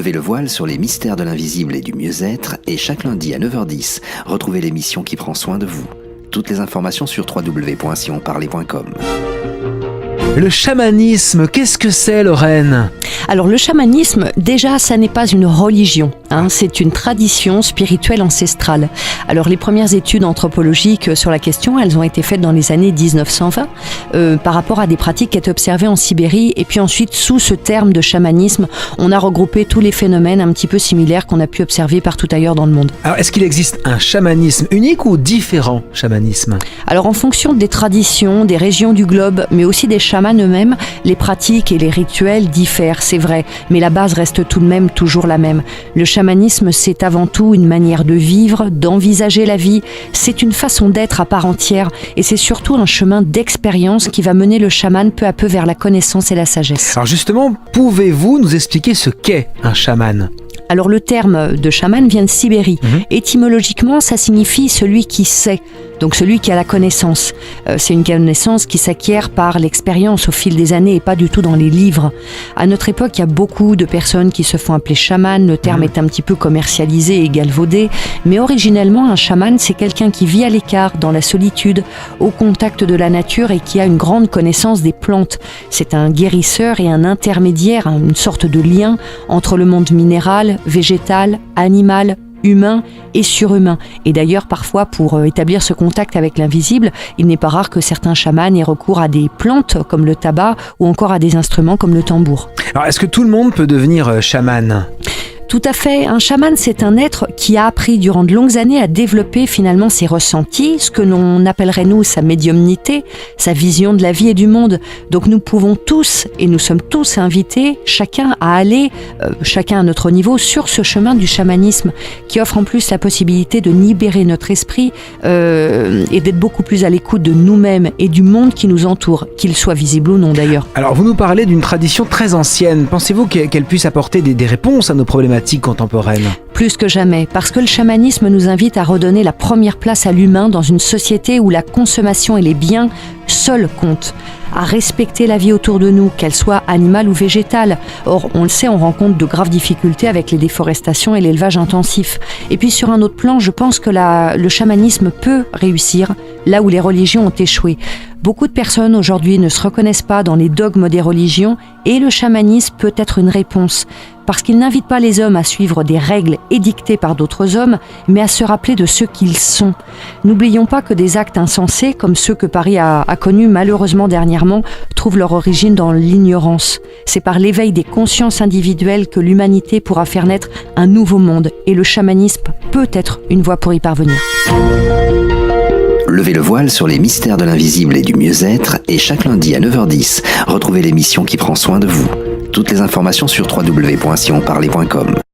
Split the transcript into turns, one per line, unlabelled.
Levez le voile sur les mystères de l'invisible et du mieux-être et chaque lundi à 9h10, retrouvez l'émission qui prend soin de vous. Toutes les informations sur www.sionparler.com.
Le chamanisme, qu'est-ce que c'est, Lorraine ?
Alors le chamanisme, déjà, ça n'est pas une religion, c'est une tradition spirituelle ancestrale. Alors les premières études anthropologiques sur la question, elles ont été faites dans les années 1920 par rapport à des pratiques qui étaient observées en Sibérie. Et puis ensuite, sous ce terme de chamanisme, on a regroupé tous les phénomènes un petit peu similaires qu'on a pu observer partout ailleurs dans le monde.
Alors est-ce qu'il existe un chamanisme unique ou différents chamanismes ?
Alors en fonction des traditions, des régions du globe, mais aussi des chamans eux-mêmes, les pratiques et les rituels diffèrent, c'est vrai, mais la base reste tout de même toujours la même. Le chamanisme, c'est avant tout une manière de vivre, d'envisager la vie, c'est une façon d'être à part entière et c'est surtout un chemin d'expérience qui va mener le chaman peu à peu vers la connaissance et la sagesse.
Alors justement, pouvez-vous nous expliquer ce qu'est un chaman ?
Alors le terme de chaman vient de Sibérie. Étymologiquement, ça signifie celui qui sait, donc celui qui a la connaissance. C'est une connaissance qui s'acquiert par l'expérience au fil des années et pas du tout dans les livres. À notre époque, il y a beaucoup de personnes qui se font appeler chaman. Le terme est un petit peu commercialisé et galvaudé. Mais originellement, un chaman, c'est quelqu'un qui vit à l'écart, dans la solitude, au contact de la nature et qui a une grande connaissance des plantes. C'est un guérisseur et un intermédiaire, une sorte de lien entre le monde minéral, végétal, animal, humain et surhumain. Et d'ailleurs, parfois, pour établir ce contact avec l'invisible, il n'est pas rare que certains chamans aient recours à des plantes comme le tabac ou encore à des instruments comme le tambour.
Alors, est-ce que tout le monde peut devenir chaman ?
Tout à fait. Un chaman, c'est un être qui a appris durant de longues années à développer finalement ses ressentis, ce que l'on appellerait nous sa médiumnité, sa vision de la vie et du monde. Donc nous pouvons tous, et nous sommes tous invités, chacun à aller, chacun à notre niveau, sur ce chemin du chamanisme, qui offre en plus la possibilité de libérer notre esprit et d'être beaucoup plus à l'écoute de nous-mêmes et du monde qui nous entoure, qu'il soit visible ou non d'ailleurs.
Alors vous nous parlez d'une tradition très ancienne. Pensez-vous qu'elle puisse apporter des réponses à nos problématiques contemporaines ?
Plus que jamais, parce que le chamanisme nous invite à redonner la première place à l'humain dans une société où la consommation et les biens seuls comptent, à respecter la vie autour de nous, qu'elle soit animale ou végétale. Or, on le sait, on rencontre de graves difficultés avec les déforestations et l'élevage intensif. Et puis sur un autre plan, je pense que le chamanisme peut réussir là où les religions ont échoué. Beaucoup de personnes aujourd'hui ne se reconnaissent pas dans les dogmes des religions et le chamanisme peut être une réponse. Parce qu'il n'invite pas les hommes à suivre des règles édictées par d'autres hommes, mais à se rappeler de ce qu'ils sont. N'oublions pas que des actes insensés, comme ceux que Paris a connus malheureusement dernièrement, trouvent leur origine dans l'ignorance. C'est par l'éveil des consciences individuelles que l'humanité pourra faire naître un nouveau monde, et le chamanisme peut être une voie pour y parvenir.
Levez le voile sur les mystères de l'invisible et du mieux-être et chaque lundi à 9h10, retrouvez l'émission qui prend soin de vous. Toutes les informations sur www.sionparler.com.